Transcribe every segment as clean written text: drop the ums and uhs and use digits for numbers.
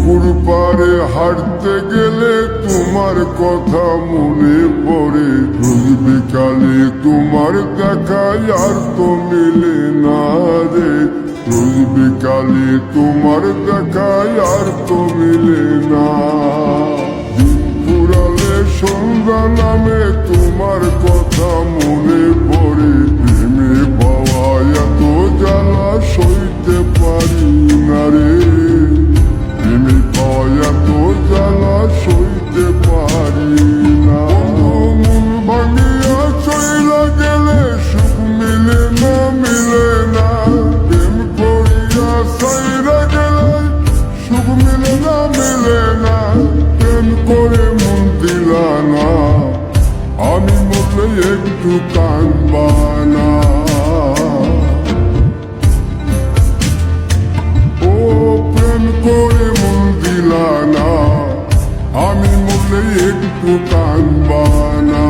পুকুর পাড়ে হাঁটতে গেলে তোমার কথা মনে পড়ে। রোজ বিকালে তোমার দেখায় আর তো মিলে না রে। রোজ বিকালে তোমার দেখায় আর তো মিলে না। দিন ফুরালে সন্ধ্যা নামে তোমার কথা মনে পড়ে। প্রেমে পাওয়া এত জ্বালা সইতে পারি না রে। প্রেমে পাওয়া এত জ্বালা সইতে পারি না। মন ভাঙিয়া চইলা গেলে সুখ মিলে না, মিলে না। প্রেম করিয়া সাইরা গেলে সুখ মিলে না, মিলে না। প্রেম করে মন দিলা না, আমি মরলে একটু কাঁদবা না। ও প্রেম করে মন দিলা না, আমি মরলে একটু কাঁদবা না।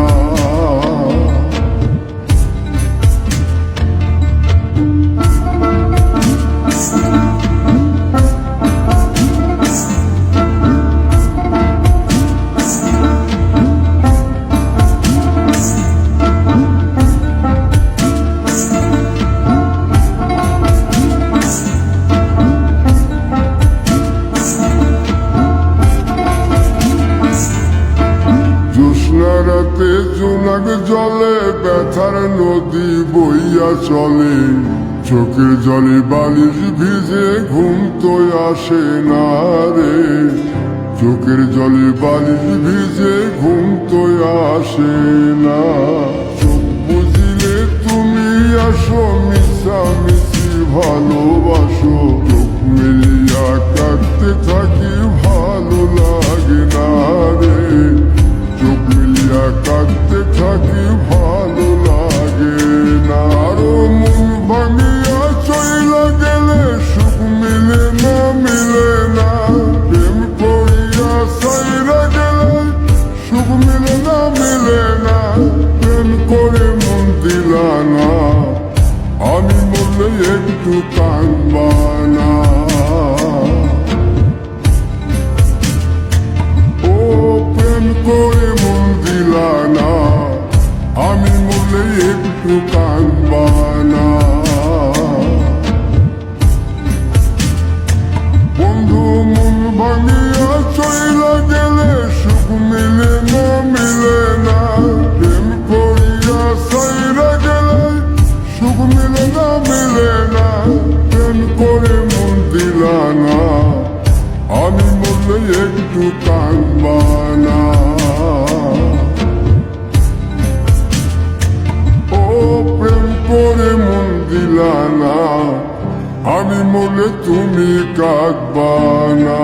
রাতে জোনাক জলে ব্যথার নদী বইয়া চলে। চোখের জলে বালিশ ভিজে ঘুম তো আসে না রে। চোখের জলে বালিশ ভিজে ঘুম তো আসে না। চোখ বুঝিলে তুমি আসো, মিশামিশি ভালোবাসো। চোখ মিলিয়া কাঁদতে থাকি, ভালো লাগে না রে। চোখ মিলিয়া কাঁদতে থাকি, ভালো লাগে না। আরো মন ভাঙিয়া চইলা গেলে সুখ মিলে না, মিলে না। প্রেম করিয়া সাইরা গেলে সুখ মিলে না, মিলে না। প্রেম করে মন দিলা না, আমি মরলে একটু কাঁদবা না। ও প্রেম করে মন দিলা না, আমি মরলে একটু কাঁদবা না। বন্ধু মন ভাঙিয়া চইলা গেলে সুখ মিলে না, মিলে না। প্রেম করিয়া সাইরা গেলে সুখ মিলে না, মিলে না। প্রেম করে মন দিলা না, আমি মরলে একটু কাঁদবা না। ও প্রেম করে মন দিলা না, আমি মরলে তুমি কাঁদবা না।